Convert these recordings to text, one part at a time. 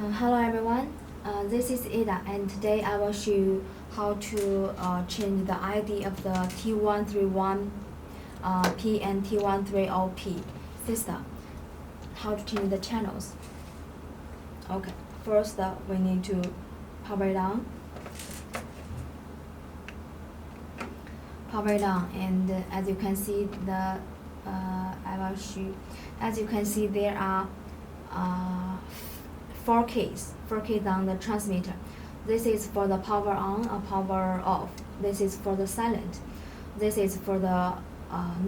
Hello everyone, this is Ada, and today I will show you how to change the ID of the T131P and T130P system. How to change the channels. Okay, first we need to power it on. And as you can see, I will show. As you can see, there are 4 keys on the transmitter. This is for the power on or power off. This is for the silent. This is for the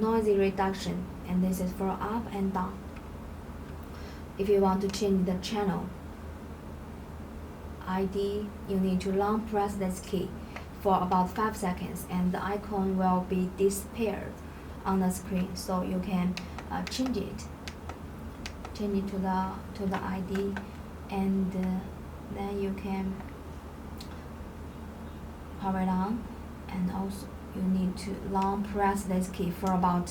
noisy reduction, and this is for up and down. If you want to change the channel ID, you need to long press this key for about 5 seconds, and the icon will be disappeared on the screen, so you can change it to the ID, and then you can power it on, and also you need to long press this key for about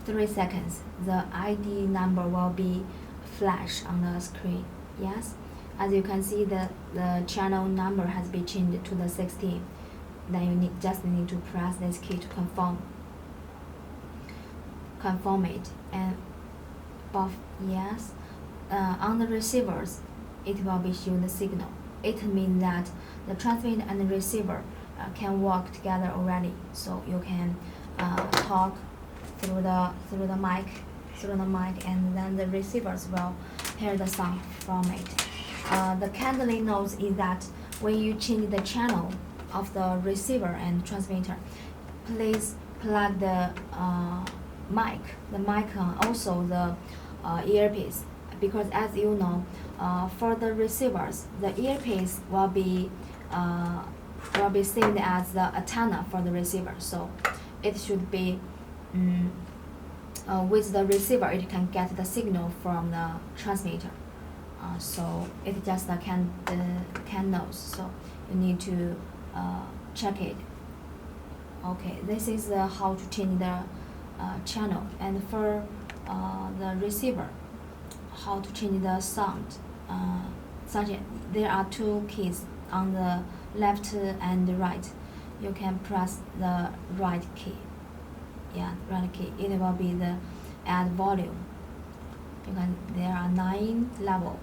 3 seconds. The ID number will be flash on the screen. Yes, as you can see, the channel number has been changed to the 16. Then you just need to press this key to confirm it, and both yes. On the receivers, it will be show the signal. It means that the transmitter and the receiver can work together already, so you can talk through the mic, and then the receivers will hear the sound from it. The kindly note is that when you change the channel of the receiver and transmitter, please plug the mic on, also the earpiece, because as you know, for the receivers, the earpiece will be seen as the antenna for the receiver, so it should be with the receiver it can get the signal from the transmitter, so it just can knows, so you need to check it. Okay, this is how to change the channel. And for the receiver, how to change the sound. There are 2 keys on the left and the right. You can press the right key. Right key. It will be the add volume. There are 9 level.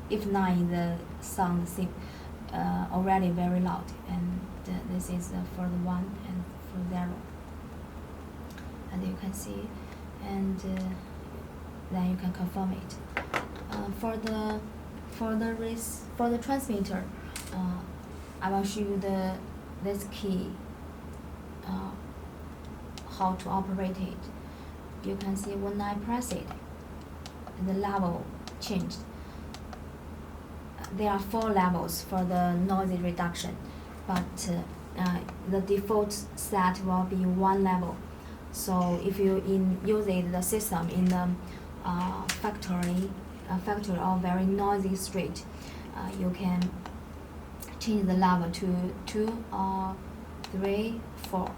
If 9, the sound already very loud, and this is for the 1 and for 0, as you can see, and then you can confirm it. For the transmitter, I will show you this key, how to operate it. You can see when I press it, the level changed. There are 4 levels for the noise reduction, but the default set will be 1 level. So if you use the system in the factory or very noisy street, you can change the level to 2 or 3, 4.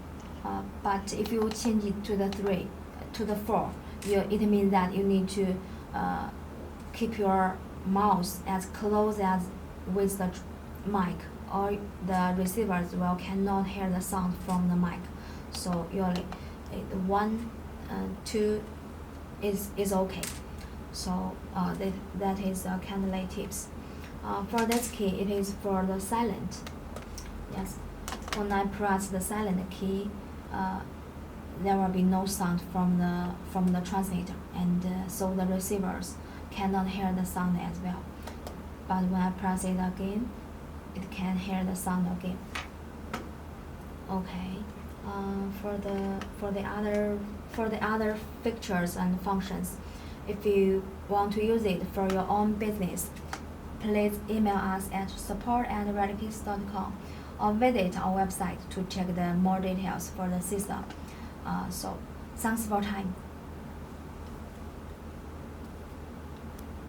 But if you change it to the 4, it means that you need to keep your mouth as close as with the mic, or the receivers cannot hear the sound from the mic. So usually 1, 2 is okay. So that is kindly tips. For this key, it is for the silent. Yes, when I press the silent key, there will be no sound from the transmitter, and so the receivers cannot hear the sound as well. But when I press it again, it can hear the sound again. Okay. For the other features and functions, if you want to use it for your own business, please email us at support@retekess.com, or visit our website to check the more details for the system. So thanks for time.